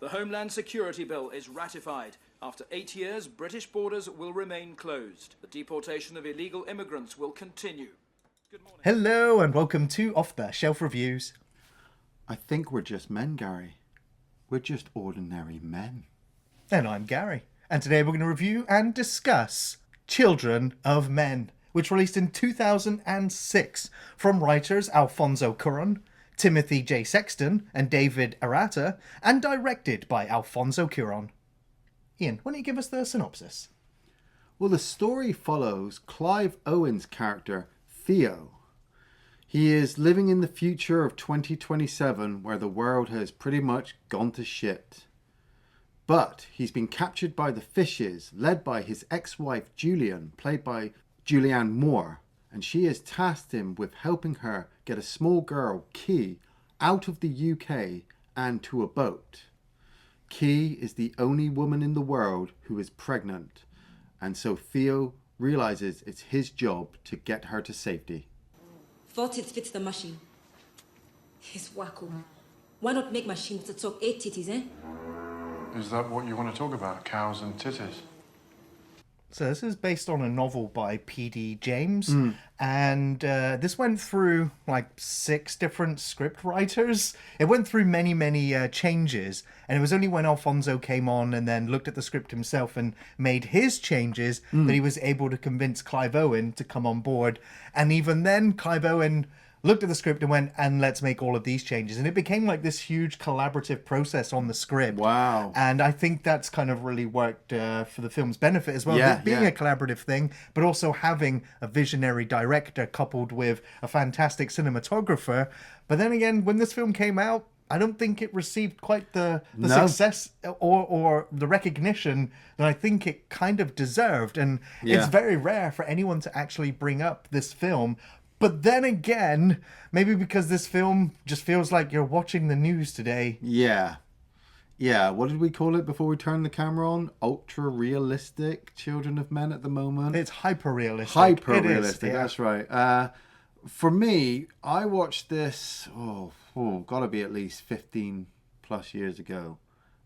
The Homeland Security Bill is ratified. After 8 years, British borders will remain closed. The deportation of illegal immigrants will continue. Good morning. Hello and welcome to Off the Shelf Reviews. I think we're just men, Gary. We're just ordinary men. And I'm Gary. And today we're going to review and discuss Children of Men, which released in 2006 from writers Alfonso Cuarón, Timothy J. Sexton and David Arata, and directed by Alfonso Cuarón. Ian, why don't you give us the synopsis? Well, the story follows Clive Owen's character, Theo. He is living in the future of 2027, where the world has pretty much gone to shit. But he's been captured by the Fishes, led by his ex-wife Julian, played by Julianne Moore, and she has tasked him with helping her get a small girl, Key, out of the UK and to a boat. Key is the only woman in the world who is pregnant, and so Theo realizes it's his job to get her to safety. Thought it fits the machine. It's wacko. Why not make machines to talk 8 titties, eh? Is that what you want to talk about? Cows and titties? So this is based on a novel by P.D. James, and this went through like 6 different script writers. It went through many changes, and it was only when Alfonso came on and then looked at the script himself and made his changes that he was able to convince Clive Owen to come on board. And even then, Clive Owen looked at the script and went, and let's make all of these changes. And it became like this huge collaborative process on the script. Wow. And I think that's kind of really worked for the film's benefit as well. Yeah, Being yeah. a collaborative thing, but also having a visionary director coupled with a fantastic cinematographer. But then again, when this film came out, I don't think it received quite the success or the recognition that I think it kind of deserved. And it's very rare for anyone to actually bring up this film. But then again, maybe because this film just feels like you're watching the news today. Yeah. What did we call it before we turned the camera on? Ultra-realistic Children of Men at the moment? It's hyper-realistic. Hyper-realistic, It is, yeah. that's right. For me, I watched this, gotta be at least 15 plus years ago.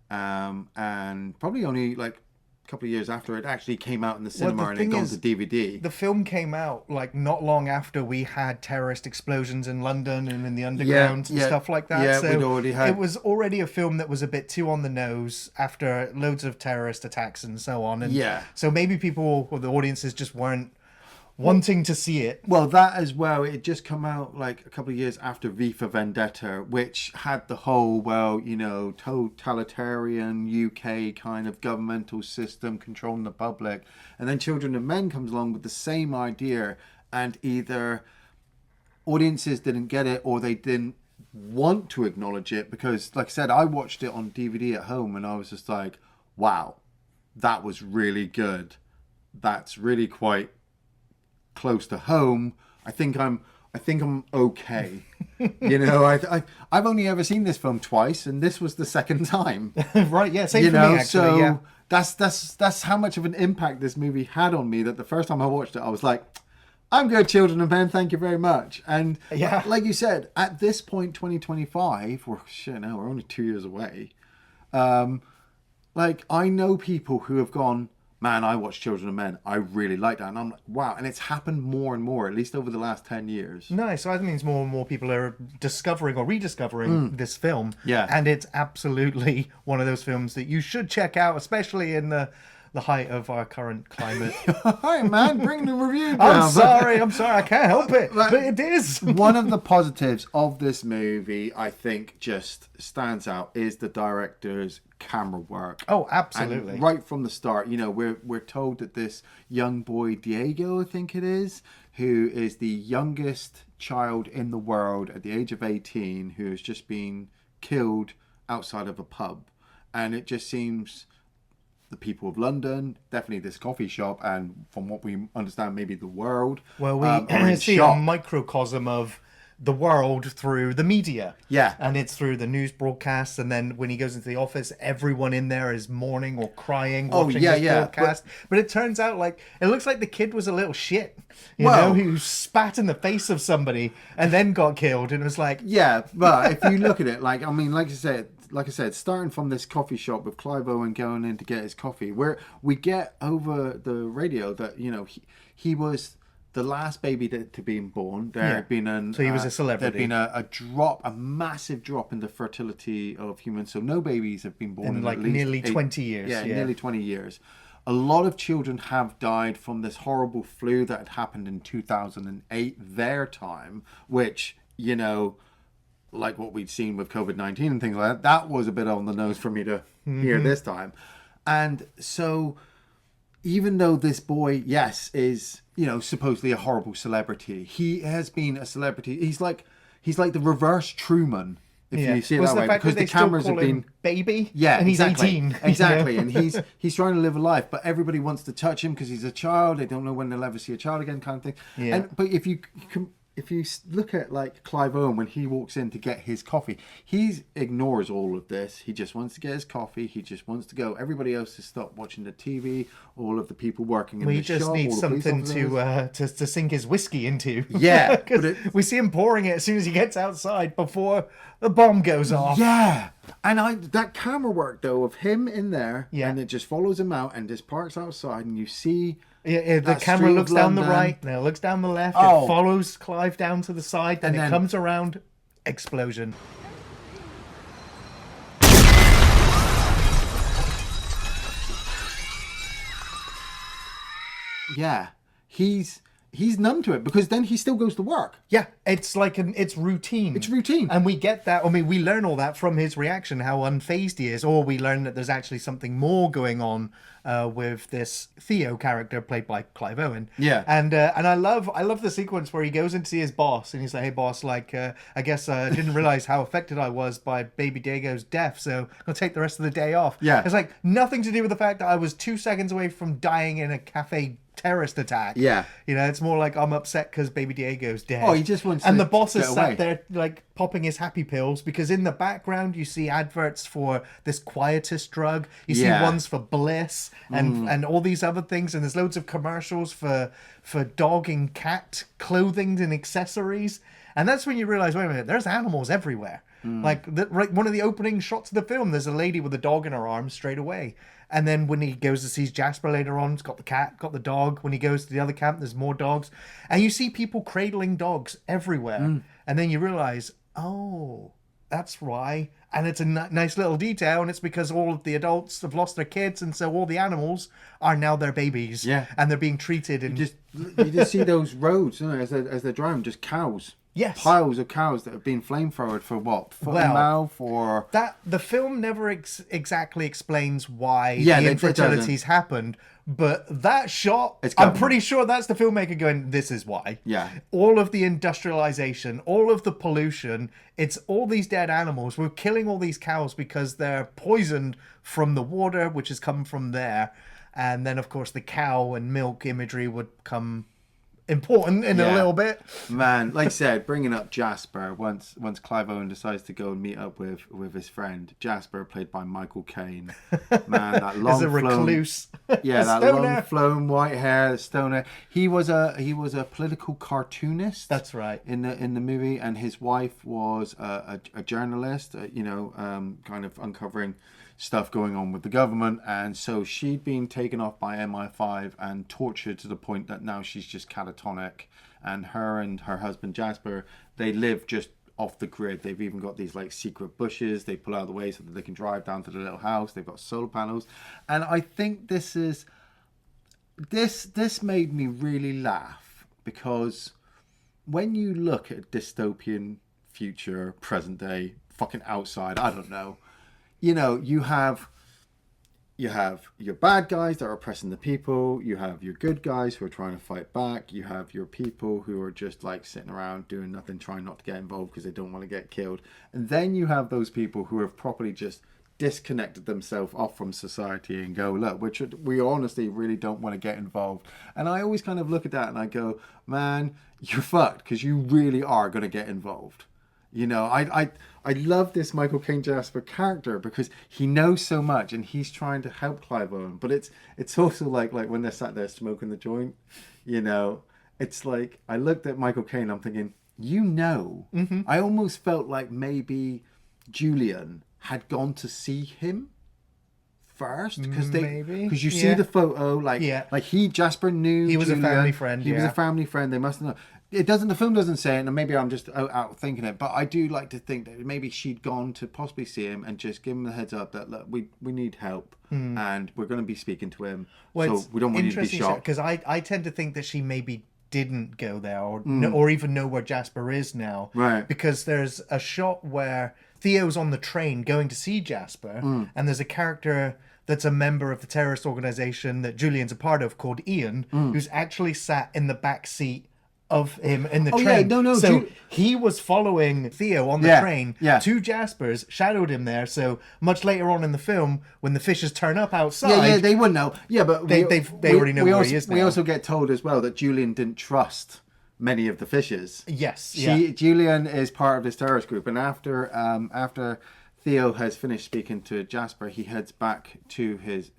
And probably only like couple of years after it actually came out in the cinema and it gone to DVD. The film came out like not long after we had terrorist explosions in London and in the underground and stuff like that. Yeah, so we'd already had... It was already a film that was a bit too on the nose after loads of terrorist attacks and so on. And so maybe people or the audiences just weren't wanting to see it. Well, that as well, it just come out like a couple of years after V for Vendetta, which had the whole, totalitarian UK kind of governmental system controlling the public. And then Children of Men comes along with the same idea, and either audiences didn't get it or they didn't want to acknowledge it, because like I said, I watched it on DVD at home and I was just like, wow, that was really good. That's really quite close to home. I think I'm okay. I've only ever seen this film twice, and this was the second time. Right? Yeah, same for me actually. So that's how much of an impact this movie had on me. That the first time I watched it, I was like, "I'm good, Children of Men. Thank you very much." And like you said, at this point, 2025, we're only 2 years away. I know people who have gone, man, I watched Children of Men. I really like that. And I'm like, wow. And it's happened more and more, at least over the last 10 years. Nice. So that means more and more people are discovering or rediscovering this film. Yeah. And it's absolutely one of those films that you should check out, especially in the height of our current climate. Hi, man. Bring the review down. I'm sorry. I can't help it. But it is. One of the positives of this movie, I think, just stands out is the director's camera work. Oh, absolutely. And right from the start, we're told that this young boy, Diego, I think it is, who is the youngest child in the world at the age of 18, who has just been killed outside of a pub. And it just seems the people of London, definitely this coffee shop, and from what we understand, maybe the world. Well, we see shock. a microcosm of the world through the media. Yeah. And it's through the news broadcasts, and then when he goes into the office, everyone in there is mourning or crying watching this broadcast. But it turns out it looks like the kid was a little shit, who spat in the face of somebody and then got killed, and it was like... Yeah, but if you look at it, like you said, like I said, starting from this coffee shop with Clive Owen going in to get his coffee, where we get over the radio that, you know, he was the last baby to be born. There had been so he was a celebrity. There'd been a massive drop in the fertility of humans. So no babies have been born in like at least nearly 20 years. Yeah, nearly 20 years. A lot of children have died from this horrible flu that had happened in 2008, their time, which, you know, like what we'd seen with COVID-19 and things like that, that was a bit on the nose for me to hear this time. And so even though this boy, yes, is, you know, supposedly a horrible celebrity, he has been a celebrity. He's like the reverse Truman, if you see it that way, because the cameras have been baby. Yeah, and he's exactly. 18. Exactly, and he's trying to live a life, but everybody wants to touch him because he's a child. They don't know when they'll ever see a child again, kind of thing. Yeah. But if you look at like Clive Owen when he walks in to get his coffee, he ignores all of this. He just wants to get his coffee. He just wants to go. Everybody else has stopped watching the TV. All of the people working in the shop. We just need something to sink his whiskey into. Yeah, because we see him pouring it as soon as he gets outside before the bomb goes off. Yeah, and that camera work though of him in there, yeah, and it just follows him out and just parks outside, and you see. Yeah, the camera looks down the right, then it looks down the left, it follows Clive down to the side, then it comes around, explosion. Yeah, he's numb to it because then he still goes to work. Yeah, it's like it's routine. It's routine. And we get that, I mean, we learn all that from his reaction, how unfazed he is, or we learn that there's actually something more going on with this Theo character played by Clive Owen. Yeah. And I love the sequence where he goes in to see his boss and he's like, hey boss, like I guess I didn't realize how affected I was by baby Diego's death, so I'll take the rest of the day off. Yeah. It's like nothing to do with the fact that I was 2 seconds away from dying in a cafe terrorist attack. Yeah. You know, it's more like I'm upset because baby Diego's dead. Oh, he just wants and to the boss is get sat away. there like popping his happy pills because in the background you see adverts for this quietist drug. You see ones for Bliss and all these other things, and there's loads of commercials for dog and cat clothing and accessories. And that's when you realize, wait a minute, there's animals everywhere. Like one of the opening shots of the film, there's a lady with a dog in her arms straight away. And then when he goes to see Jasper later on, it's got the cat, got the dog. When he goes to the other camp, there's more dogs. And you see people cradling dogs everywhere. And then you realize, oh, that's why. And it's a nice little detail. And it's because all of the adults have lost their kids. And so all the animals are now their babies. Yeah. And they're being treated. And You just see those roads, you know, as they're driving, just cows. Yes. Piles of cows that have been flamethrowered for what? Foot and mouth or... That, the film never exactly explains why Yeah, the it infertility's happened, but that shot, I'm pretty sure that's the filmmaker going, this is why. Yeah. All of the industrialization, all of the pollution, it's all these dead animals. We're killing all these cows because they're poisoned from the water, which has come from there. And then, of course, the cow and milk imagery would come... important in a little bit. Man, like I said, bringing up Jasper, once Clive Owen decides to go and meet up with his friend, Jasper, played by Michael Caine. Man, that long as a recluse. Yeah, that stoner. long flowing white hair, stoner. He was a political cartoonist. That's right. In the movie, and his wife was a journalist, kind of uncovering stuff going on with the government, and so she'd been taken off by MI5 and tortured to the point that now she's just catatonic, and her husband Jasper, they live just off the grid. They've even got these like secret bushes they pull out of the way so that they can drive down to the little house. They've got solar panels, and I think this made me really laugh, because when you look at dystopian future, present day, fucking outside, I don't know, you know, you have your bad guys that are oppressing the people. You have your good guys who are trying to fight back. You have your people who are just like sitting around doing nothing, trying not to get involved because they don't want to get killed. And then you have those people who have properly just disconnected themselves off from society and go, look, we honestly really don't want to get involved. And I always kind of look at that and I go, man, you're fucked, because you really are going to get involved. You know, I love this Michael Caine Jasper character because he knows so much and he's trying to help Clive Owen. But it's also like when they're sat there smoking the joint, you know, it's like I looked at Michael Caine, I'm thinking, you know, I almost felt like maybe Julian had gone to see him first, because Maybe. you see the photo, like Jasper knew he was Julian, a family friend. He was a family friend. They must know. The film doesn't say it, and maybe I'm just out thinking it, but I do like to think that maybe she'd gone to possibly see him and just give him the heads up that, look, we need help, and we're going to be speaking to him, so we don't want you to be shocked. Because I tend to think that she maybe didn't go there, or even know where Jasper is now, right? Because there's a shot where Theo's on the train going to see Jasper, and there's a character that's a member of the terrorist organization that Julian's a part of called Iain, who's actually sat in the back seat of him in the train. So he was following Theo on the train to Jasper's, shadowed him there. So much later on in the film, when the fishes turn up outside, they wouldn't know. Yeah, but they already know where he is now. We also get told as well that Julian didn't trust many of the fishes. Yes, Julian is part of this terrorist group, and after Theo has finished speaking to Jasper, he heads back to his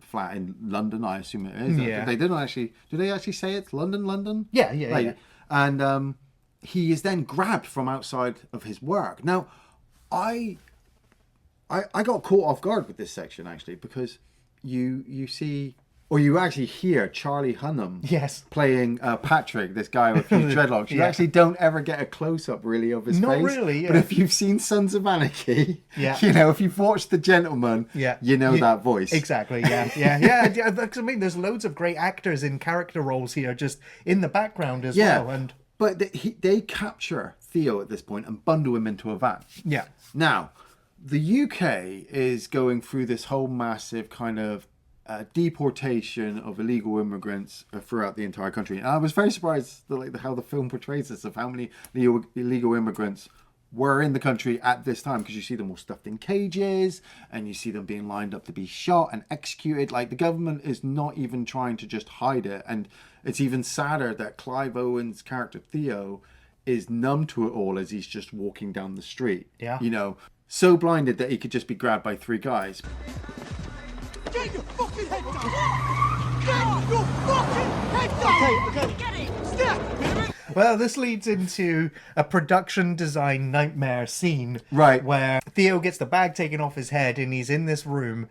flat in London, I assume it is. Yeah. They didn't actually... Do they actually say it's London? Yeah. And he is then grabbed from outside of his work. Now, I got caught off guard with this section, actually, because you see... Or you actually hear Charlie Hunnam playing Patrick, this guy with huge dreadlocks. You actually don't ever get a close-up, really, of his face. Not really, yeah. But if you've seen Sons of Anarchy, if you've watched The Gentleman, you know that voice. Exactly, yeah. Because, I mean, there's loads of great actors in character roles here, just in the background as well. And but they capture Theo at this point and bundle him into a van. Yeah. Now, the UK is going through this whole massive kind of deportation of illegal immigrants throughout the entire country. And I was very surprised how the film portrays this, of how many illegal immigrants were in the country at this time, because you see them all stuffed in cages and you see them being lined up to be shot and executed. Like, the government is not even trying to just hide it. And it's even sadder that Clive Owen's character Theo is numb to it all as he's just walking down the street. Yeah. So blinded that he could just be grabbed by three guys. Get your fucking head down! Get your fucking head down! Okay. Get it! Step! Well, this leads into a production design nightmare scene. Right. Where Theo gets the bag taken off his head and he's in this room,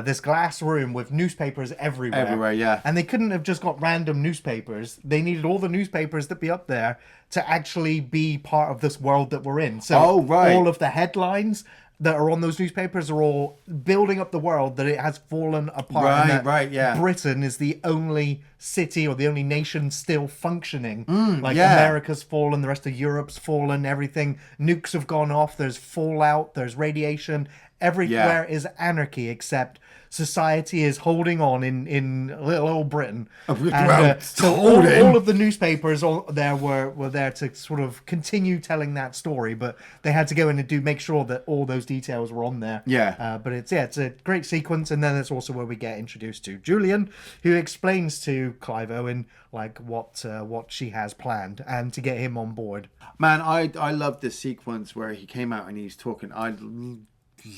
this glass room with newspapers everywhere. Everywhere, yeah. And they couldn't have just got random newspapers. They needed all the newspapers that be up there to actually be part of this world that we're in. So all of the headlines that are on those newspapers are all building up the world that it has fallen apart. Britain is the only city or the only nation still functioning. America's fallen, the rest of Europe's fallen, everything. Nukes have gone off, there's fallout, there's radiation. Everywhere is anarchy, except society is holding on in little old Britain. And, so all of the newspapers there were there to sort of continue telling that story, but they had to go in and make sure that all those details were on there. But it's a great sequence, and then it's also where we get introduced to Julian, who explains to Clive Owen what she has planned, and to get him on board. Man, I love this sequence where he came out and he's talking. I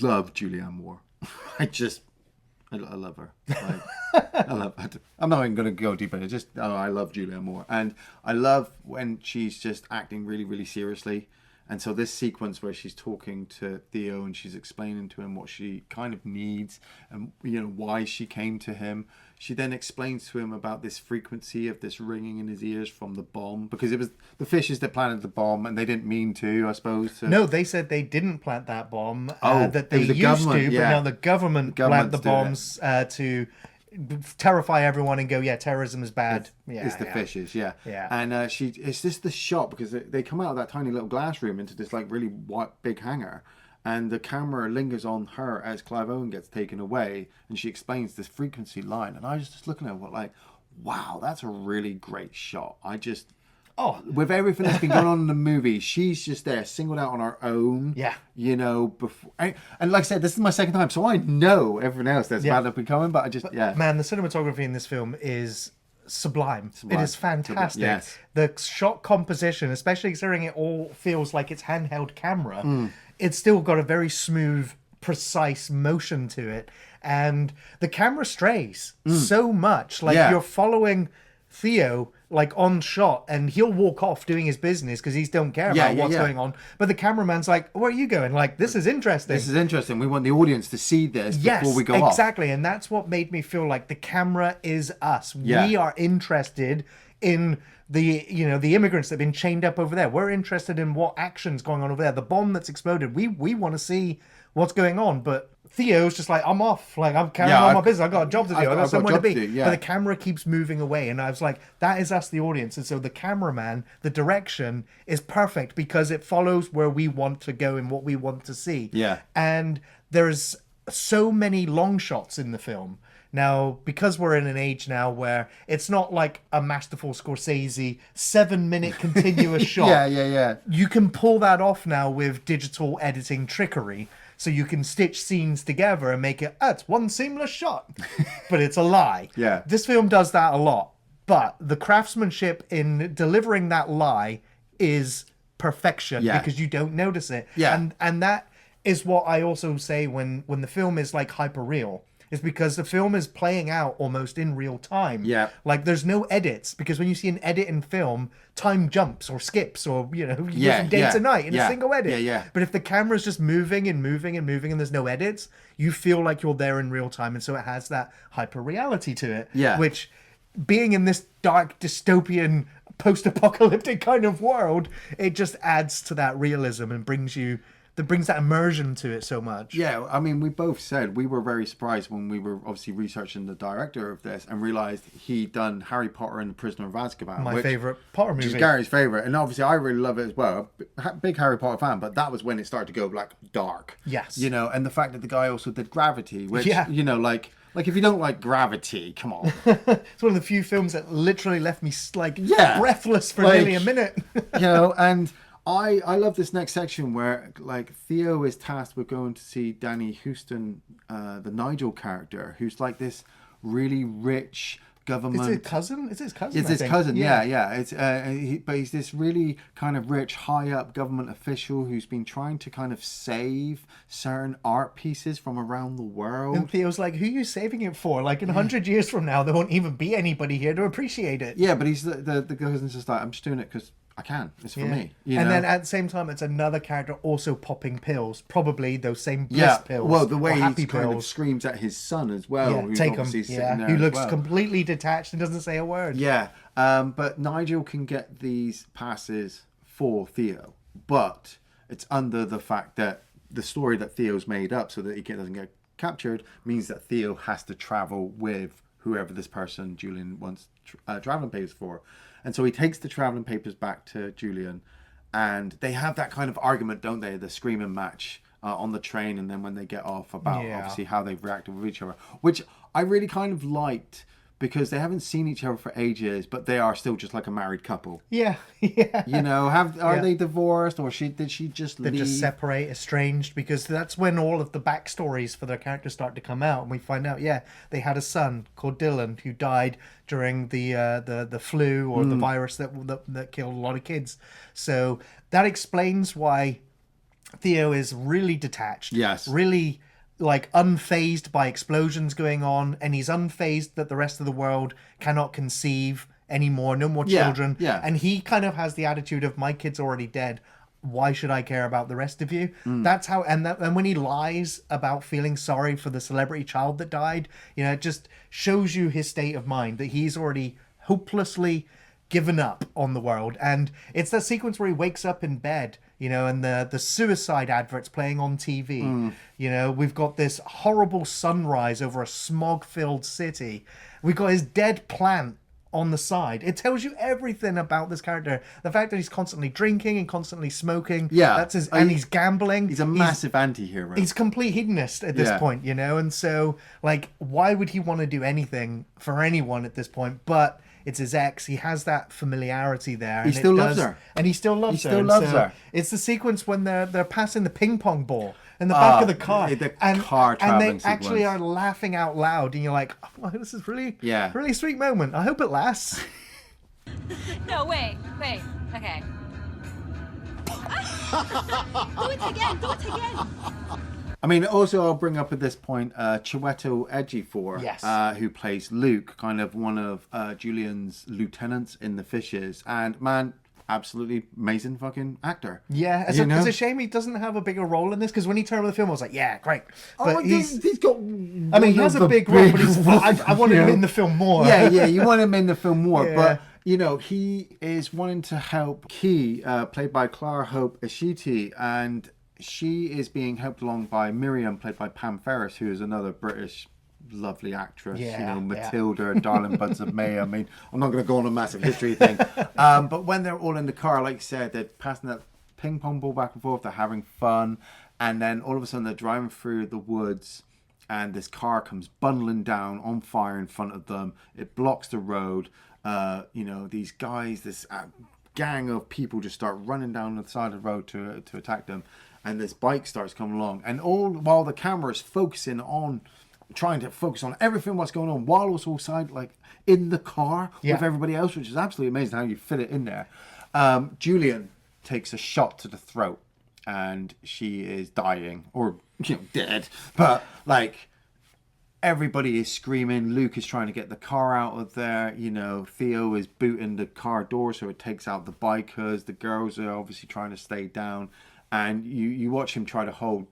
love Julianne Moore. I love her. I love her. I'm not even going to go deeper. I love Julianne Moore. And I love when she's just acting really, really seriously. And so this sequence where she's talking to Theo and she's explaining to him what she kind of needs and, why she came to him. She then explains to him about this frequency of this ringing in his ears from the bomb, because it was the fishes that planted the bomb and they didn't mean to, I suppose. No, they said they didn't plant that bomb, that they used to, but now the government plant the bombs to terrify everyone and go, terrorism is bad. It's the fishes, And it's just the shot, because they come out of that tiny little glass room into this really white big hangar, and the camera lingers on her as Clive Owen gets taken away, and she explains this frequency line, and I was just looking at it wow, that's a really great shot. With everything that's been going on in the movie, she's just there, singled out on her own. Before, and like I said, this is my second time, so I know everything else that's bad up and coming, but man, the cinematography in this film is sublime. It is fantastic. The shot composition, especially considering it all feels like it's handheld camera, it's still got a very smooth, precise motion to it, and the camera strays so much. You're following Theo like on shot, and he'll walk off doing his business because he don't care about what's going on. But the cameraman's like, "Where are you going? Like, this is interesting. This is interesting. We want the audience to see this before we go off." Exactly, and that's what made me feel like the camera is us. Yeah. We are interested in the the immigrants that have been chained up over there. We're interested in what action's going on over there. The bomb that's exploded. We want to see what's going on, but Theo's just like, I'm off. Like, I'm carrying on my business. I've got a job to do. I've got somewhere to be. But the camera keeps moving away. And I was like, that is us, the audience. And so the cameraman, the direction is perfect because it follows where we want to go and what we want to see. Yeah. And there's so many long shots in the film. Now, because we're in an age now where it's not like a masterful Scorsese 7-minute continuous shot. Yeah. You can pull that off now with digital editing trickery. So you can stitch scenes together and make it, it's one seamless shot. But it's a lie. Yeah. This film does that a lot. But the craftsmanship in delivering that lie is perfection because you don't notice it. Yeah. And that is what I also say when the film is like hyper real. Is because the film is playing out almost in real time. Yeah. Like there's no edits, because when you see an edit in film, time jumps or skips or, you go from day to night in a single edit. Yeah. But if the camera's just moving and moving and moving and there's no edits, you feel like you're there in real time. And so it has that hyper reality to it. Yeah. Which, being in this dark dystopian post-apocalyptic kind of world, it just adds to that realism and brings that immersion to it so much. Yeah, I mean, we both said we were very surprised when we were obviously researching the director of this and realised he'd done Harry Potter and the Prisoner of Azkaban. My favourite Potter movie. Which is Gary's favourite. And obviously I really love it as well. Big Harry Potter fan, but that was when it started to go like dark. Yes. And the fact that the guy also did Gravity, which, like if you don't like Gravity, come on. It's one of the few films that literally left me breathless for nearly a minute. And I love this next section where like Theo is tasked with going to see Danny Houston, the Nigel character, who's like this really rich government. Is it his cousin? It's his cousin. It's his cousin. Yeah. It's but he's this really kind of rich, high up government official who's been trying to kind of save certain art pieces from around the world. And Theo's like, "Who are you saving it for? Like in 100 years from now, there won't even be anybody here to appreciate it." Yeah, but he's the cousin's just like, "I'm just doing it because I can. It's for me." And then at the same time, it's another character also popping pills, probably those same bliss pills. Well, the way he happy kind of pills. screams at his son as well. Yeah, take him. Who looks completely detached and doesn't say a word. Yeah, but Nigel can get these passes for Theo, but it's under the fact that the story that Theo's made up so that he doesn't get captured means that Theo has to travel with whoever this person Julian wants traveling papers for. And so he takes the traveling papers back to Julian, and they have that kind of argument, don't they? The screaming match on the train, and then when they get off about obviously how they've reacted with each other, which I really kind of liked because they haven't seen each other for ages, but they are still just like a married couple. Yeah. Are they divorced, or did she just leave? They just separate, estranged, because that's when all of the backstories for their characters start to come out, and we find out, they had a son called Dylan who died during the flu or the virus that killed a lot of kids. So that explains why Theo is really detached. Yes. Really like unfazed by explosions going on, and he's unfazed that the rest of the world cannot conceive anymore, no more children. Yeah. And he kind of has the attitude of, my kid's already dead, why should I care about the rest of you? That's how, and when he lies about feeling sorry for the celebrity child that died, it just shows you his state of mind, that he's already hopelessly given up on the world. And it's that sequence where he wakes up in bed, and the suicide adverts playing on TV. We've got this horrible sunrise over a smog-filled city. We've got his dead plant on the side. It tells you everything about this character. The fact that he's constantly drinking and constantly smoking. Yeah. And he's gambling. He's a massive anti-hero. He's a complete hedonist at this point, And so, like, why would he want to do anything for anyone at this point? But it's his ex. He has that familiarity there. He still loves her. And he still loves her. He still loves her. It's the sequence when they're passing the ping pong ball in the back of the car. And they actually are laughing out loud. And you're like, oh, this is really sweet moment. I hope it lasts. No, wait. Okay. Do it again. I mean, also I'll bring up at this point Chiwetel Ejiofor, Yes. who plays Luke, kind of one of Julian's lieutenants in The Fishes. And man, absolutely amazing fucking actor. Yeah, it's a shame he doesn't have a bigger role in this, because when he turned on the film, I was like, yeah, great. But he's got. I mean, he has a big role, but I wanted him in the film more. Yeah, you want him in the film more, Yeah. but. You know, he is wanting to help Key, played by Clara Hope Ashiti, and she is being helped along by Miriam, played by Pam Ferris, who is another British lovely actress. Yeah, you know, Matilda, Darling Buds of May. I mean, I'm not going to go on a massive history thing. But when they're all in the car, like you said, they're passing that ping pong ball back and forth, they're having fun, and then all of a sudden they're driving through the woods, and this car comes bundling down on fire in front of them. It blocks the road. You know, these guys, this gang of people just start running down the side of the road to attack them, and this bike starts coming along, and all while the camera is trying to focus on everything what's going on, while also side like in the car with everybody else, which is absolutely amazing how you fit it in there. Julian takes a shot to the throat, and she is dying, or dead, but like. Everybody is screaming. Luke is trying to get the car out of there. You know, Theo is booting the car door so it takes out the bikers. The girls are obviously trying to stay down. And you watch him try to hold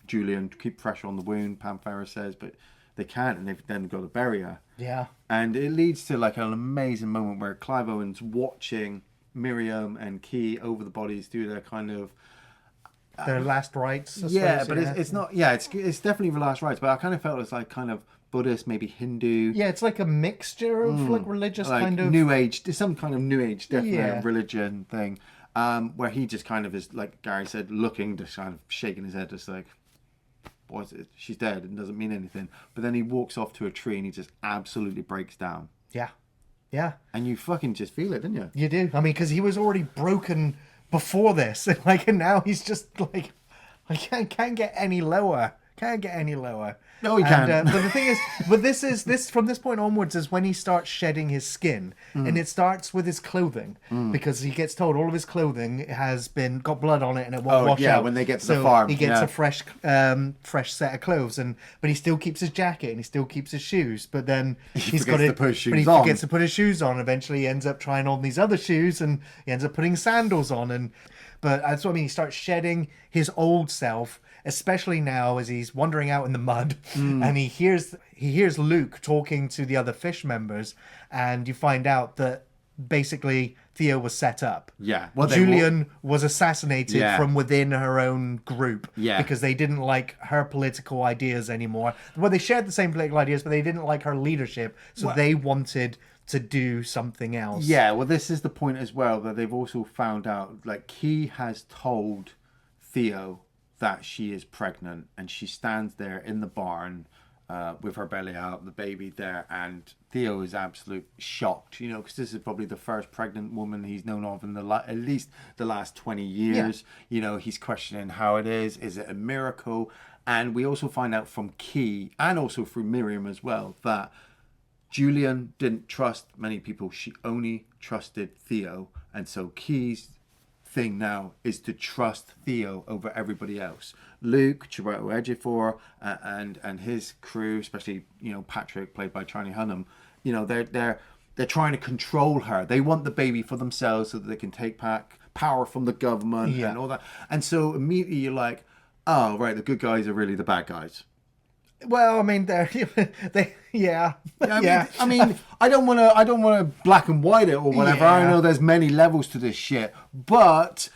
Julian, keep pressure on the wound, Pam Ferris says, but they can't, and they've then got to bury her. Yeah. And it leads to like an amazing moment where Clive Owen's watching Miriam and Key over the bodies do their kind of their last rites. I yeah, suppose, but it's not. Yeah, it's definitely the last rites. But I kind of felt it's like kind of Buddhist, maybe Hindu. Yeah, it's like a mixture of like religious like kind of New Age. There's some kind of New Age, definitely Yeah. religion thing. Where he just kind of is, like Gary said, looking, just kind of shaking his head, just like, what's it? She's dead. It doesn't mean anything. But then he walks off to a tree and he just absolutely breaks down. Yeah. Yeah. And you fucking just feel it, didn't you? You do. I mean, because he was already broken before this, and now he's just like, I can't get any lower. Can't get any lower. No, he can't. But the thing is, this from this point onwards is when he starts shedding his skin, and it starts with his clothing, because he gets told all of his clothing has got blood on it and it won't wash out. When they get to so the farm, he gets a fresh set of clothes, but he still keeps his jacket and he still keeps his shoes. But then he forgets to put his shoes on. Eventually, he ends up trying on these other shoes, and he ends up putting sandals on. But that's what I mean. He starts shedding his old self, especially now as he's wandering out in the mud, and he hears Luke talking to the other fish members, and you find out that basically Theo was set up. Yeah. Well, Julian was assassinated from within her own group because they didn't like her political ideas anymore. Well, they shared the same political ideas, but they didn't like her leadership, so they wanted to do something else. Yeah, well, this is the point as well, that they've also found out, like, Key has told Theo that she is pregnant, and she stands there in the barn with her belly out, the baby there, and Theo is absolutely shocked, because this is probably the first pregnant woman he's known of in at least the last 20 years. Yeah. He's questioning how it is it a miracle? And we also find out from Key, and also through Miriam as well, that Julian didn't trust many people. She only trusted Theo. And so Key's thing now is to trust Theo over everybody else. Luke, Chiwetel Ejiofor, and his crew, especially, Patrick, played by Charlie Hunnam, they're trying to control her. They want the baby for themselves so that they can take back power from the government and all that. And so immediately you're like, oh, right, the good guys are really the bad guys. Well, I mean, I mean, I don't want to black and white it or whatever. I know there's many levels to this shit, but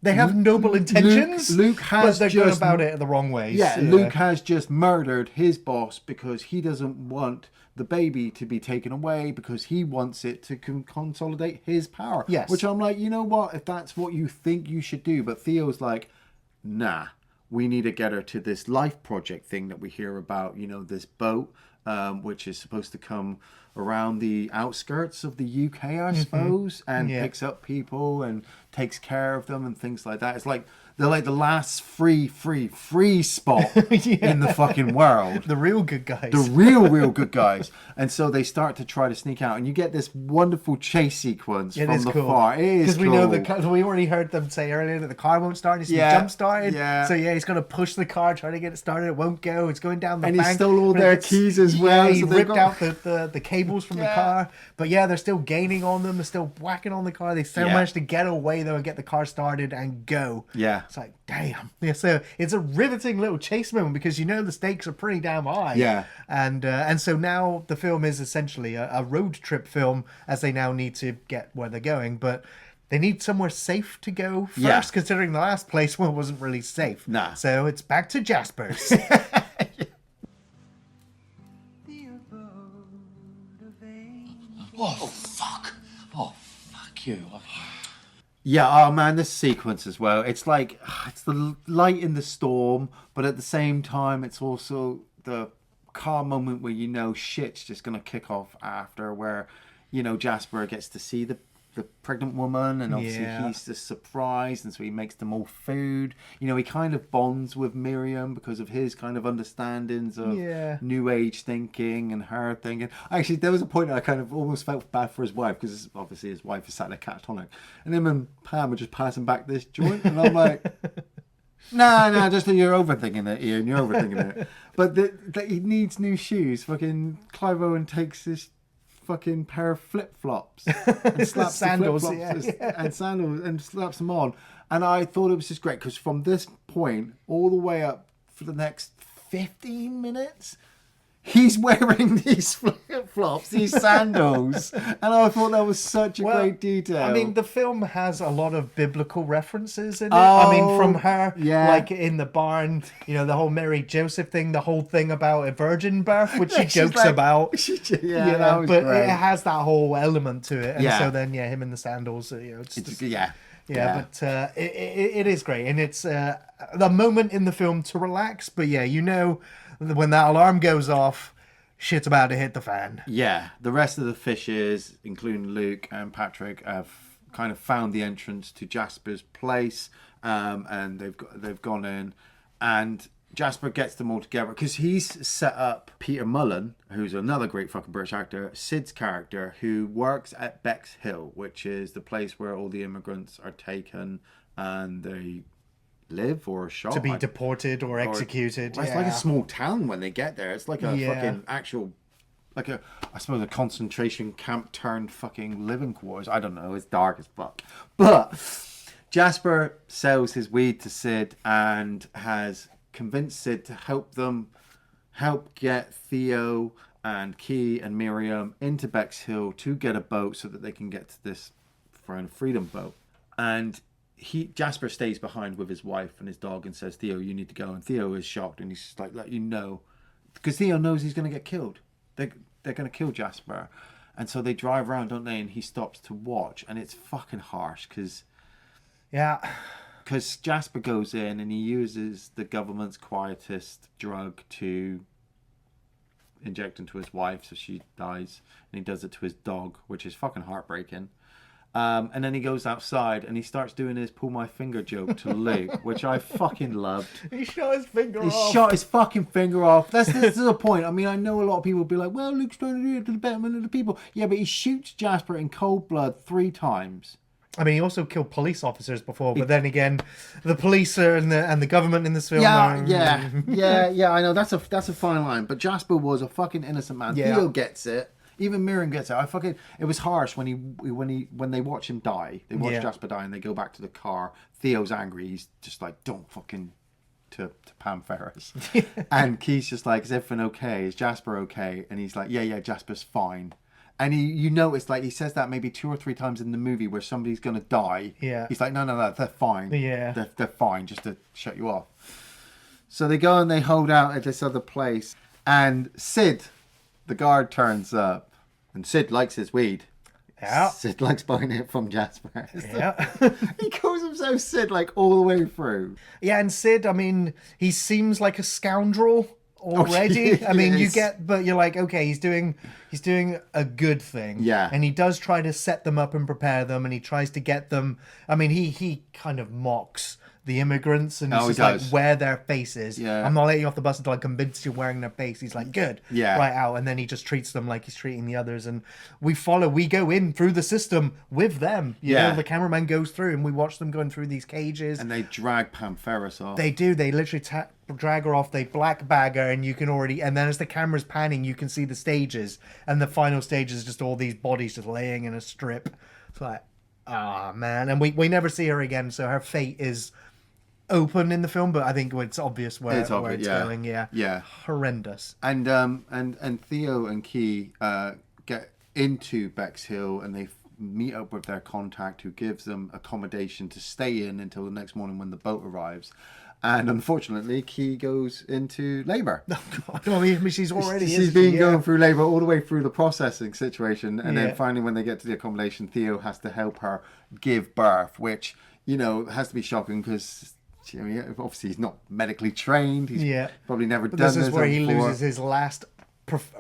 they have noble intentions. Luke has but they're going about it the wrong way. Yeah, Luke has just murdered his boss because he doesn't want the baby to be taken away, because he wants it to consolidate his power. Yes. Which I'm like, you know what? If that's what you think you should do, but Theo's like, nah. We need to get her to this life project thing that we hear about, this boat. which is supposed to come around the outskirts of the UK, I suppose, and picks up people and takes care of them and things like that. It's like they're like the last free spot in the fucking world. The real good guys. The real good guys. And so they start to try to sneak out, and you get this wonderful chase sequence from the far. It is cool. Because we already heard them say earlier that the car won't start. It's jump started. Yeah. So he's going to push the car, trying to get it started. It won't go. It's going down the bank. And he stole all their keys as well. Yeah, he ripped out the cables from the car. But they're still gaining on them. They're still whacking on the car. They still managed to get away though and get the car started and go. Yeah. It's like, damn. Yeah, so it's a riveting little chase moment because the stakes are pretty damn high. Yeah. And so now the film is essentially a road trip film as they now need to get where they're going. But they need somewhere safe to go first, considering the last place wasn't really safe. Nah. So it's back to Jasper's. Oh, fuck. Oh, fuck you. Yeah, oh man, this sequence as well. It's like, it's the light in the storm, but at the same time, it's also the calm moment where shit's just going to kick off after, where, Jasper gets to see the pregnant woman, and obviously he's just surprised, and so he makes them all food. He kind of bonds with Miriam because of his kind of understandings of new age thinking and her thinking. Actually, there was a point I kind of almost felt bad for his wife, because obviously his wife is sat there catatonic, and him and Pam are just passing back this joint, and I'm like, no, just you're overthinking it, Iain, you're overthinking it. But he needs new shoes. Fucking Clive Owen takes this fucking pair of flip-flops and slaps sandals, the flip-flops and sandals and slaps them on, and I thought it was just great because from this point all the way up for the next 15 minutes he's wearing these flip-flops, these sandals, and I thought that was such a great detail. I mean, the film has a lot of biblical references in it. I mean, from her, like in the barn, the whole Mary Joseph thing, the whole thing about a virgin birth, which she jokes about. That was but great. it has that whole element to it. And so then, him in the sandals, but it is great. And it's the moment in the film to relax. But when that alarm goes off, shit's about to hit the fan. Yeah, the rest of the fishes, including Luke and Patrick, have kind of found the entrance to Jasper's place, and they've gone in, and Jasper gets them all together because he's set up Peter Mullen, who's another great fucking British actor, Sid's character, who works at Bexhill, which is the place where all the immigrants are taken and they live or shot to be deported or executed. It's like a small town when they get there. It's like a fucking actual, I suppose, a concentration camp turned fucking living quarters. I don't know. It's dark as fuck. But Jasper sells his weed to Sid and has convinced Sid to help get Theo and Key and Miriam into Bexhill to get a boat so that they can get to this freedom boat. And Jasper stays behind with his wife and his dog and says, Theo, you need to go. And Theo is shocked, and he's just like, because Theo knows he's going to get killed. They're going to kill Jasper. And so they drive around, don't they? And he stops to watch, and it's fucking harsh because Jasper goes in and he uses the government's quietest drug to inject into his wife so she dies, and he does it to his dog, which is fucking heartbreaking. And then he goes outside and he starts doing his pull my finger joke to Luke, which I fucking loved. He shot his finger off. He shot his fucking finger off. This is the point. I mean, I know a lot of people will be like, well, Luke's trying to do it to the betterment of the people. Yeah, but he shoots Jasper in cold blood 3 times. I mean, he also killed police officers before, but then again, the police are and the government in this film. Yeah, I know that's a fine line. But Jasper was a fucking innocent man. Yeah. Theo gets it. Even Miriam gets it. It was harsh when they watch him die. They watch Jasper die and they go back to the car. Theo's angry. He's just like, don't fucking to Pam Ferris. And Key's just like, is everything okay? Is Jasper okay? And he's like, yeah, Jasper's fine. And you notice, like, he says that maybe 2 or 3 times in the movie where somebody's going to die. Yeah. He's like, no, they're fine. Yeah. They're fine, just to shut you off. So they go and they hold out at this other place. And Sid, the guard, turns up. And Sid likes his weed. Yeah. Sid likes buying it from Jasper. Yeah. He calls himself Sid, like, all the way through. Yeah, and Sid, I mean, he seems like a scoundrel already. I mean, yes. but you're like, okay, he's doing a good thing. Yeah. And he does try to set them up and prepare them, and he tries to get them. I mean, he kind of mocks the immigrants, and it's just like, wear their faces. Yeah. I'm not letting you off the bus until I'm convinced you're wearing their face. He's like, good. Yeah. Right out. And then he just treats them like he's treating the others. And we go in through the system with them. You know, the cameraman goes through and we watch them going through these cages. And they drag Pam Ferris off. They do. They literally drag her off. They black bag her, and you can already. And then as the camera's panning, you can see the stages. And the final stage is just all these bodies just laying in a strip. It's like, man. And we never see her again. So her fate is open in the film, but I think it's obvious where it's going. Yeah. Horrendous. And Theo and Key get into Bexhill, and they meet up with their contact, who gives them accommodation to stay in until the next morning when the boat arrives. And unfortunately, Key goes into labour. Oh, God. I mean, she's already... She's been going through labour all the way through the processing situation. And then finally, when they get to the accommodation, Theo has to help her give birth, which, you know, has to be shocking because... I mean, obviously, he's not medically trained. He's probably never done this. This is where he before. loses his last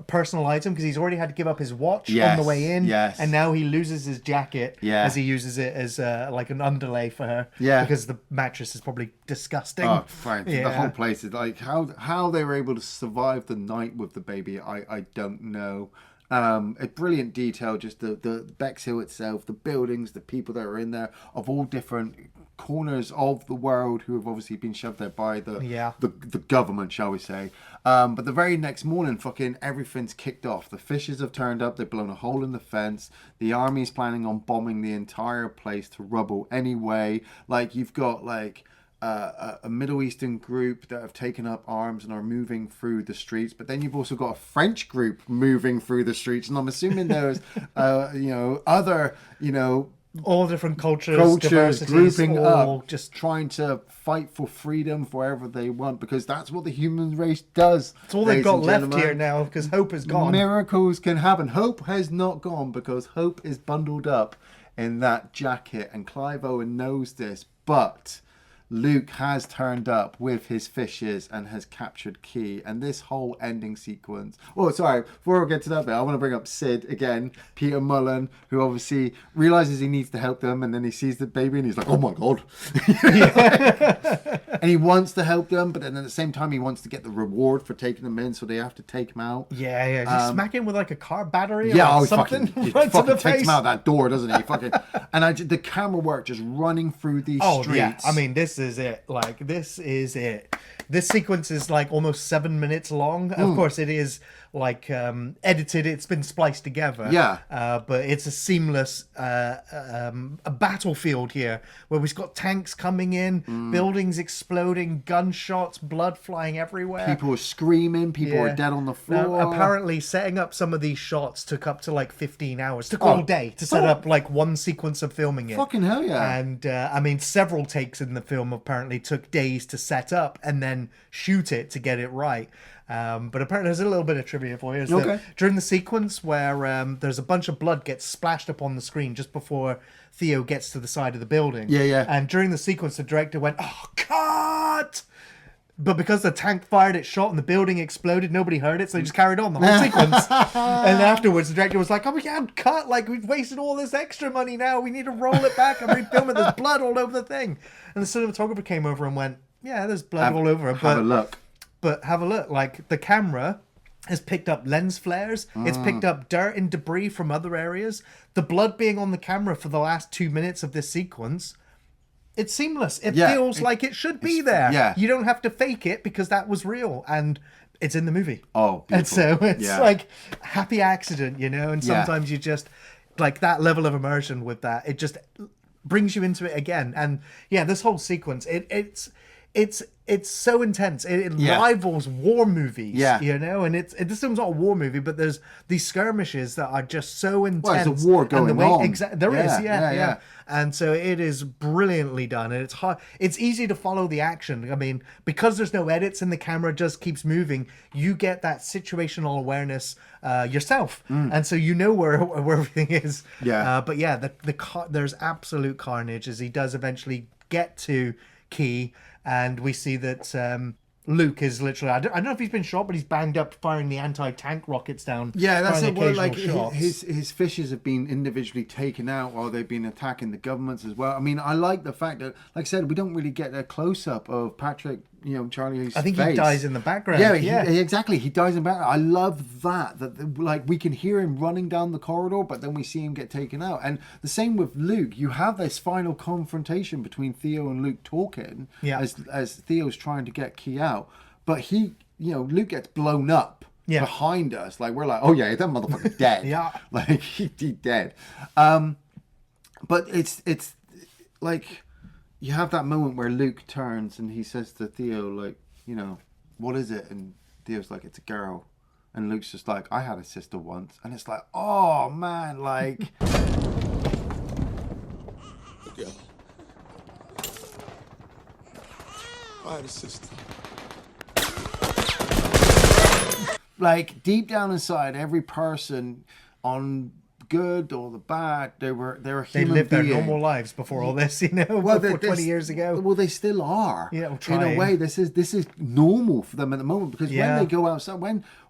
personal item, because he's already had to give up his watch on the way in. And now he loses his jacket as he uses it as like an underlay for her. Because the mattress is probably disgusting. Oh, fine. The whole place is like, how they were able to survive the night with the baby, I don't know. A brilliant detail, just the Bexhill itself, the buildings, the people that are in there of all different corners of the world who have obviously been shoved there by the government, shall we say. But the very next morning, fucking everything's kicked off. The fishers have turned up, they've blown a hole in the fence. The army's planning on bombing the entire place to rubble anyway. Like, you've got like a Middle Eastern group that have taken up arms and are moving through the streets, but then you've also got a French group moving through the streets, and I'm assuming there's other all different cultures grouping all up, just trying to fight for freedom wherever they want, because that's what the human race does. It's all they've got left here now, because hope is gone. Miracles can happen. Hope has not gone, because hope is bundled up in that jacket, and Clive Owen knows this, but Luke has turned up with his fishes and has captured Key. And this whole ending sequence... Oh, sorry. Before I get to that bit, I want to bring up Sid again. Peter Mullen, who obviously realises he needs to help them. And then he sees the baby and he's like, oh my God. And he wants to help them. But then at the same time, he wants to get the reward for taking them in. So they have to take him out. Yeah. Just smack him with like a car battery or something. He fucking takes him out that door, doesn't he? And the camera work just running through these streets. Yeah. I mean, this is it. Like, this is it. This sequence is like almost 7 minutes long. Of course, it is like edited. It's been spliced together. But it's a seamless a battlefield here where we've got tanks coming in, buildings exploding, gunshots, blood flying everywhere. People are screaming. People are dead on the floor. Now, apparently, setting up some of these shots took up to like 15 hours. Took all day to set up like one sequence of filming it. Fucking hell, yeah. And I mean, several takes in the film apparently took days to set up and then shoot it to get it right. But apparently there's a little bit of trivia for you. That during the sequence where there's a bunch of blood gets splashed up on the screen just before Theo gets to the side of the building. And during the sequence, the director went, "Oh, cut!" But because the tank fired its shot and the building exploded, nobody heard it, so they just carried on the whole sequence. And afterwards, the director was like, "Oh, we can't cut. Like, we've wasted all this extra money now. We need to roll it back and refilm it. There's blood all over the thing." And the cinematographer came over and went, "Yeah, there's blood all over it. Have a look. But have a look. Like, the camera has picked up lens flares. It's picked up dirt and debris from other areas. The blood being on the camera for the last 2 minutes of this sequence, it's seamless. It feels like it should be there. Yeah. You don't have to fake it because that was real. And it's in the movie. Oh, beautiful. And so it's like happy accident, you know? And sometimes you just, like, that level of immersion with that, it just brings you into it again. And yeah, this whole sequence, it's so intense. It rivals war movies, you know. And this film's not a war movie, but there's these skirmishes that are just so intense. Well, there's a war going on. There is. And so it is brilliantly done, and it's hard. It's easy to follow the action. I mean, because there's no edits and the camera just keeps moving, you get that situational awareness yourself, and so you know where everything is. But yeah, there's absolute carnage as he does eventually get to Key. And we see that Luke is literally, I don't know if he's been shot, but he's banged up firing the anti-tank rockets down. Yeah, that's it. Firing Well, like occasional shots. his fishes have been individually taken out while they've been attacking the governments as well. I mean, I like the fact that, like I said, we don't really get a close up of Patrick, Charlie's I think face. he dies in the background. Yeah, exactly. He dies in the background. I love that like we can hear him running down the corridor, but then we see him get taken out. And the same with Luke. You have this final confrontation between Theo and Luke talking as Theo's trying to get Key out, but he, Luke gets blown up behind us. Like we're like, oh yeah, that motherfucker's dead. Like he's dead. But it's like. You have that moment where Luke turns and he says to Theo, like, what is it? And Theo's like, it's a girl. And Luke's just like, I had a sister once. And it's like, oh, man, like... A girl. I had a sister. Like, deep down inside, every person on... good or the bad, they were human They lived being. their normal lives before all this, before 20 years ago. Well, they still are. Yeah, in a way, this is normal for them at the moment, because when they go outside,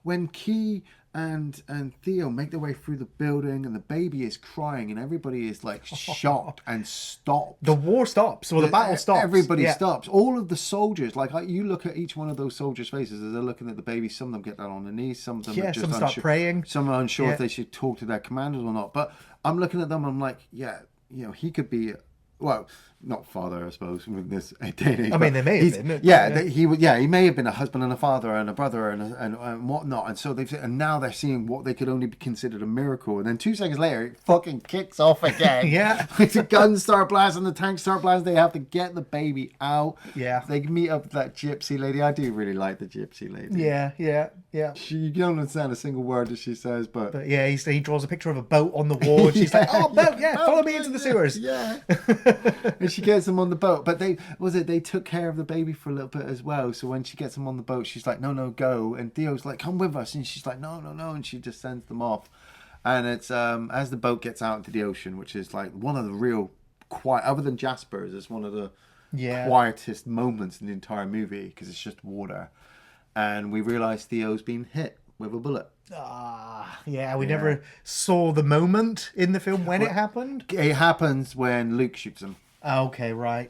when Key and Theo make their way through the building and the baby is crying and everybody is like shocked and stopped. The war stops, or the battle stops. Everybody stops. All of the soldiers, like you look at each one of those soldiers' faces as they're looking at the baby. Some of them get down on their knees. Some of them are just some unsure. start praying. Some are unsure if they should talk to their commanders or not. But I'm looking at them. I'm like, he could be. Well, not father, I suppose, with this day and age. I mean, they may have been. He may have been a husband and a father and a brother and whatnot. And so and now they're seeing what they could only be considered a miracle. And then 2 seconds later, it fucking kicks off again. The guns start blasting, the tanks start blasting. They have to get the baby out. They meet up with that gypsy lady. I do really like the gypsy lady. Yeah. You don't understand a single word that she says, but he draws a picture of a boat on the wall. And she's like, oh, boat, follow me into the sewers. And she gets him on the boat, but they took care of the baby for a little bit as well. So when she gets him on the boat, she's like, no, go. And Theo's like, come with us. And she's like, no. And she just sends them off. And it's as the boat gets out into the ocean, which is like one of the real quiet, other than Jasper's, it's one of the quietest moments in the entire movie, because it's just water. And we realise Theo's been hit with a bullet. We never saw the moment in the film when it happened. It happens when Luke shoots him. Okay, right.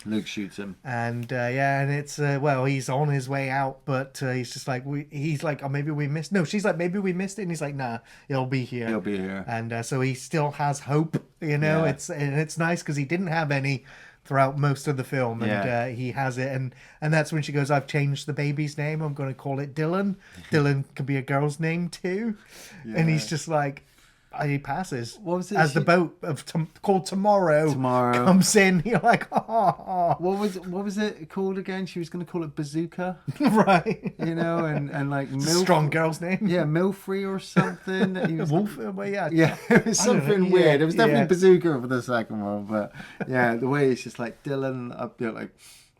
Luke shoots him, and and it's he's on his way out, but he's just like he's like, oh, maybe we missed. No, she's like, maybe we missed it, and he's like, nah, he'll be here. And so he still has hope. It's nice because he didn't have any throughout most of the film, and he has it, and that's when she goes, I've changed the baby's name, I'm going to call it Dylan. Dylan could be a girl's name too. And he's just like, he passes. What was it? As the boat called Tomorrow comes in, you're like, oh. What was it called again? She was going to call it Bazooka, right? And like strong girl's name. Yeah, Milfrey or something. He was Wolf. Well, it was something weird. It was definitely Bazooka for the second one, but the way it's just like Dylan up there, like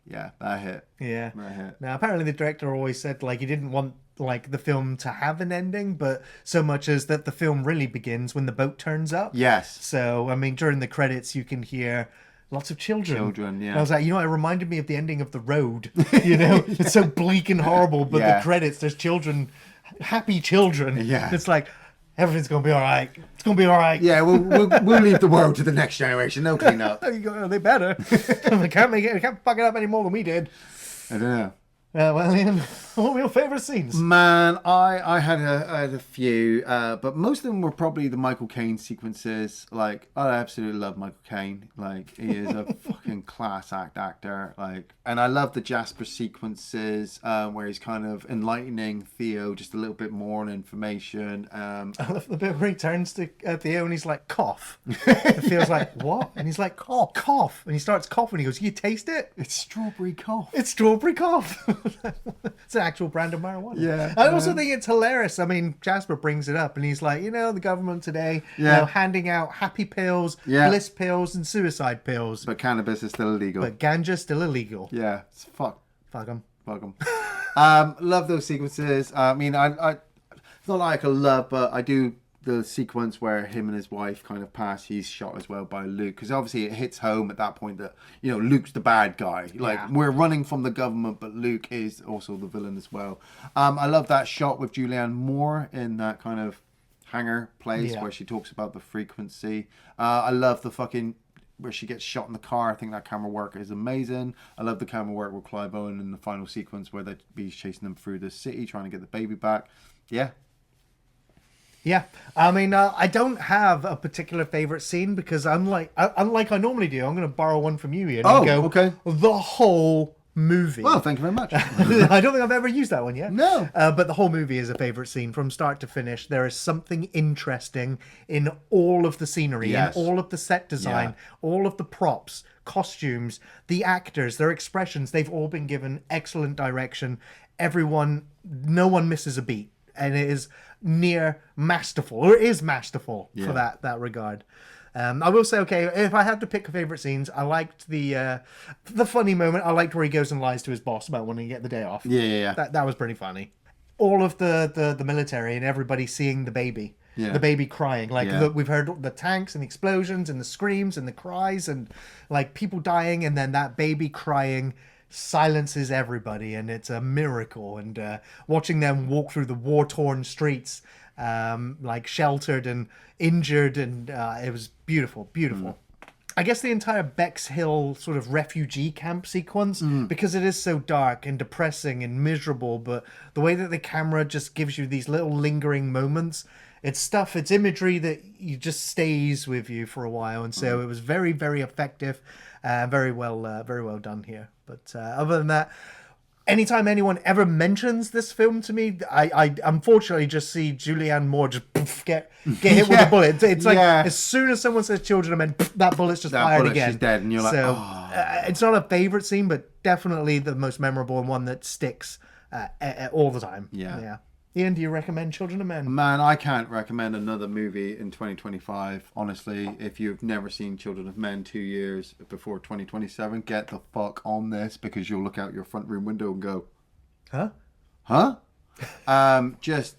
that hit. Yeah, that hit. Now apparently the director always said like he didn't want like the film to have an ending, but so much as that the film really begins when the boat turns up. Yes. So I mean, during the credits you can hear lots of children. And I was like, it reminded me of the ending of The Road. It's so bleak and horrible, but the credits, there's children, happy children. It's like, everything's gonna be all right. It's gonna be all right. Yeah, we'll leave the world to the next generation. They'll clean up. They better. They can't fuck it up any more than we did. I don't know. Iain, what were your favourite scenes? Man, I had a few, but most of them were probably the Michael Caine sequences. Like, I absolutely love Michael Caine. Like, he is a fucking class actor. Like, and I love the Jasper sequences where he's kind of enlightening Theo just a little bit more on information. I love the bit where he turns to Theo and he's like, cough. And Theo's like, what? And he's like, cough. And he starts coughing. He goes, you taste it? It's strawberry cough. It's strawberry cough. It's an actual brand of marijuana. Yeah. I also think it's hilarious. I mean, Jasper brings it up and he's like, the government today, handing out happy pills, bliss pills, and suicide pills. But cannabis is still illegal. But ganja's still illegal. Yeah. It's fuck them. Love those sequences. I mean, I it's not like I love, but I do the sequence where him and his wife kind of pass, he's shot as well by Luke, because obviously it hits home at that point that, you know, Luke's the bad guy. Like, we're running from the government, but Luke is also the villain as well. I love that shot with Julianne Moore in that kind of hangar place where she talks about the frequency. I love the fucking where she gets shot in the car. I think that camera work is amazing. I love the camera work with Clive Owen in the final sequence where they'd be chasing them through the city trying to get the baby back. Yeah, I mean, I don't have a particular favorite scene because unlike I normally do, I'm going to borrow one from you, Ian. Oh, and go, okay. The whole movie. Well, thank you very much. I don't think I've ever used that one yet. No. But the whole movie is a favorite scene from start to finish. There is something interesting in all of the scenery, in all of the set design, all of the props, costumes, the actors, their expressions. They've all been given excellent direction. No one misses a beat. And it is near masterful, or it is masterful for that regard. I will say, okay, if I have to pick favorite scenes, I liked the funny moment. I liked where he goes and lies to his boss about wanting to get the day off. Yeah. That was pretty funny. All of the military and everybody seeing the baby. Yeah. The baby crying. We've heard the tanks and the explosions and the screams and the cries and like people dying, and then that baby crying silences everybody, and it's a miracle. And watching them walk through the war-torn streets, like sheltered and injured, and it was beautiful. I guess the entire Bexhill sort of refugee camp sequence, because it is so dark and depressing and miserable, but the way that the camera just gives you these little lingering moments, it's imagery that you just stays with you for a while. And so it was very, very effective, very well done here. But other than that, anytime anyone ever mentions this film to me, I unfortunately just see Julianne Moore just get hit with a bullet. It's like as soon as someone says "children of men," that bullet's just fired again. She's dead, and you're like, oh. It's not a favorite scene, but definitely the most memorable and one that sticks all the time. Yeah. Ian, do you recommend Children of Men? Man, I can't recommend another movie in 2025. Honestly, if you've never seen Children of Men 2 years before 2027, get the fuck on this, because you'll look out your front room window and go, Huh? Just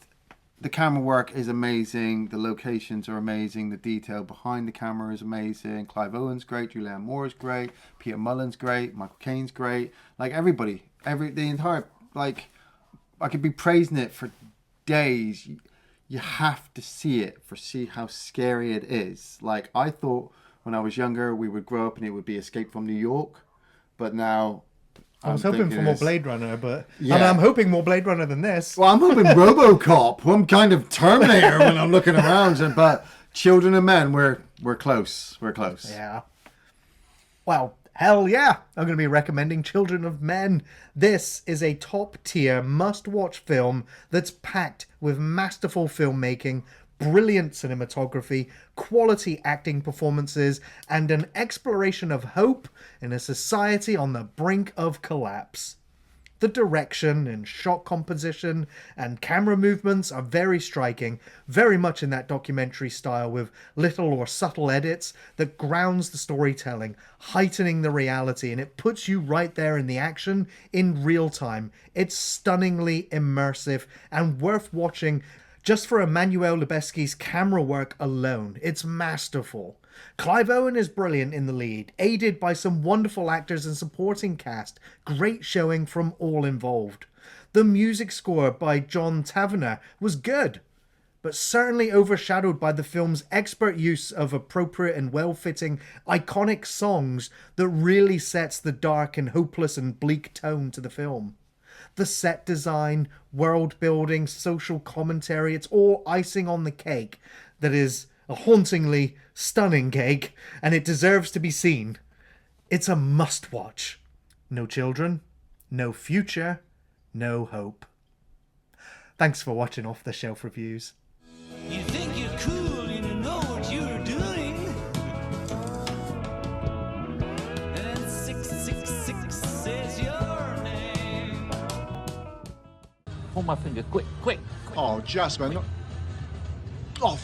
the camera work is amazing. The locations are amazing. The detail behind the camera is amazing. Clive Owen's great. Julianne Moore is great. Peter Mullen's great. Michael Caine's great. Like everybody, the entire, like, I could be praising it for days. You have to see it see how scary it is. Like, I thought when I was younger we would grow up and it would be Escape from New York, but now I was hoping for more Blade Runner, but I'm hoping more Blade Runner than this. Well, I'm hoping RoboCop. I'm kind of Terminator when I'm looking around. But Children of Men, we're close. We're close. Yeah. Well, hell yeah, I'm going to be recommending Children of Men. This is a top-tier, must-watch film that's packed with masterful filmmaking, brilliant cinematography, quality acting performances, and an exploration of hope in a society on the brink of collapse. The direction and shot composition and camera movements are very striking, very much in that documentary style with little or subtle edits that grounds the storytelling, heightening the reality, and it puts you right there in the action in real time. It's stunningly immersive and worth watching just for Emmanuel Lubezki's camera work alone. It's masterful. Clive Owen is brilliant in the lead, aided by some wonderful actors and supporting cast. Great showing from all involved. The music score by John Tavener was good, but certainly overshadowed by the film's expert use of appropriate and well-fitting, iconic songs that really sets the dark and hopeless and bleak tone to the film. The set design, world building, social commentary, it's all icing on the cake that is a hauntingly stunning cake, and it deserves to be seen. It's a must-watch. No children, no future, no hope. Thanks for watching Off the Shelf Reviews. You think you're cool, you know what you're doing. And 666 says your name. Hold my finger, quick. Oh, Jasper, not... Oh,